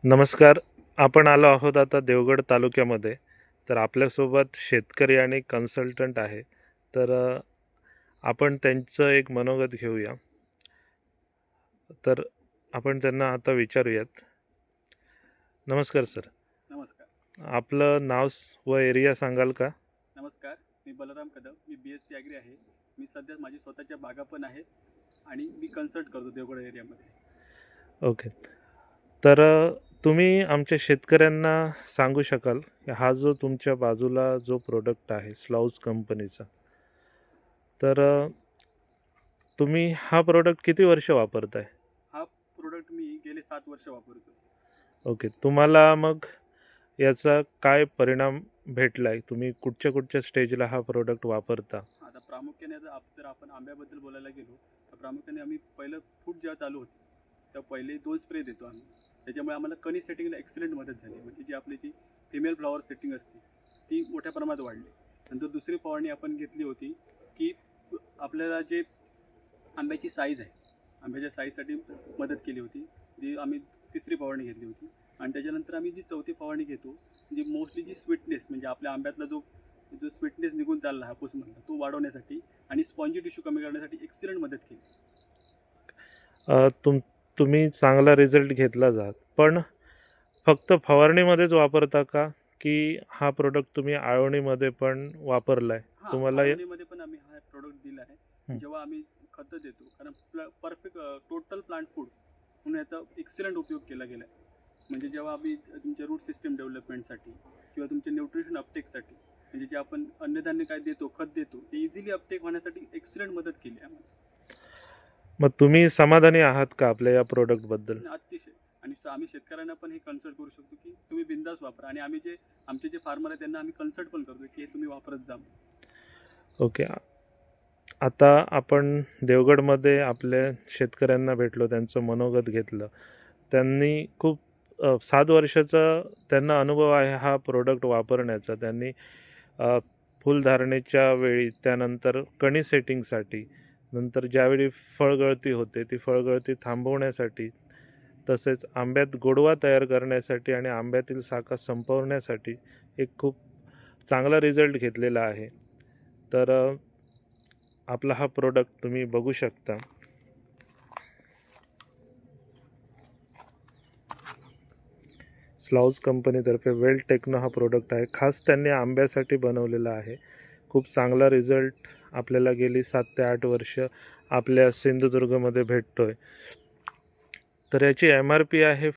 नमस्कार. आपण आलो आहोत आता देवगड तालुक्यामध्ये. तर आपल्यासोबत शेतकरी आणि कन्सल्टंट आहे. तर आपण त्यांचं एक मनोगत घेऊया. तर आपण त्यांना आता विचारूयात. नमस्कार सर. नमस्कार. आपलं नाव व एरिया सांगाल का? नमस्कार. मी बलराम कदम. मी BSc ॲग्री आहे. मी सध्या माझी स्वतःच्या बागा पण आहेत आणि मी कन्सल्ट करतो देवगड एरियामध्ये. ओके. तर तुम्ही आमच्या शेतकऱ्यांना सांगू शकाल की हा जो तुमच्या बाजूला जो प्रोडक्ट आहे स्लाउज कंपनीचा, तर तुम्ही हा प्रोडक्ट किती वर्ष वापरताय? हा प्रोडक्ट मी गेले 7 वर्ष वापरतो. ओके. तुम्हाला मग याचा काय परिणाम भेटला आहे? तुम्ही कुठच्या स्टेजला हा प्रोडक्ट वापरता? आता प्रामुख्याने जर आपण आंब्याबद्दल बोलायला गेलो तर प्रामुख्याने आम्ही पहिलं फूट जेव्हा चालू होती तेव्हा पहिले 2 स्प्रे देतो आम्ही. त्याच्यामुळे आम्हाला कणी सेटिंगला एक्सलंट मदत झाली. म्हणजे जी आपली जी फिमेल फ्लॉवर सेटिंग असते ती मोठ्या प्रमाणात वाढली. नंतर दुसरी फवारणी आपण घेतली होती की आपल्याला जे आंब्याची साईज आहे, आंब्याच्या साईजसाठी मदत केली होती. जी आम्ही तिसरी फवारणी घेतली होती आणि त्याच्यानंतर आम्ही जी चौथी फवारणी घेतो जी मोस्टली जी स्वीटनेस म्हणजे आपल्या आंब्यातला जो जो स्वीटनेस निघून चालला हापूसमधला तो वाढवण्यासाठी आणि स्पॉन्जी टिश्यू कमी करण्यासाठी एक्सिलंट मदत केली. तुम्ही चांगला रिझल्ट घेतलाच आहात. पण फक्त फवारणीमध्येच वापरता का? की हा प्रोडक्ट तुम्ही आळवणीमध्ये पण वापरला आहे? हां, तुम्हाला आळवणीमध्ये पण आम्ही हा प्रोडक्ट दिला आहे. जेव्हा आम्ही खतं देतो कारण परफेक्ट टोटल प्लांट फूड म्हणून याचा एक्सिलंट उपयोग केला गेला आहे. म्हणजे जेव्हा आम्ही तुमच्या रूट सिस्टम डेव्हलपमेंटसाठी किंवा तुमच्या न्यूट्रिशन अपटेकसाठी म्हणजे जे आपण अन्नधान्य काय देतो, खत देतो, ते इझिली अपटेक होण्यासाठी एक्सिलंट मदत केली आहे आम्हाला. मग तुम्ही समाधानी आहात का आपल्या या प्रोडक्टबद्दल? आणि अतिशय. आणि आम्ही शेतकऱ्यांना पण हे कन्सल्ट करू शकतो की तुम्ही बिंदास वापरा आणि आमचे जे फार्मर आहेत त्यांना आम्ही कन्सल्ट पण करतो की हे तुम्ही वापरत जा. ओके. आता आपण देवगडमध्ये आपल्या शेतकऱ्यांना भेटलो, त्यांचं मनोगत घेतलं. त्यांनी खूप 7 वर्षाचा त्यांना अनुभव आहे हा प्रोडक्ट वापरण्याचा. त्यांनी फुलधारणेच्या वेळी, त्यानंतर कणी सेटिंगसाठी, नंतर ज्यावेळी फळगळती होते ती फळगळती थांबवण्यासाठी, तसेच आंब्यात गोडवा तयार करण्यासाठी आणि आंब्यातील साखर संपवण्यासाठी एक खूप चांगला रिझल्ट घेतलेला आहे. तर आपला हा प्रोडक्ट तुम्ही बघू शकता. स्लाउज कंपनीतर्फे वेल टेक्नो हा प्रोडक्ट आहे. खास त्यांनी आंब्यासाठी बनवलेला आहे. खूप चांगला रिझल्ट आपल्याला गेली 7 ते 8 वर्ष आपल्या सिंधुदुर्गमध्ये भेटतो आहे. तर याची MRP आहे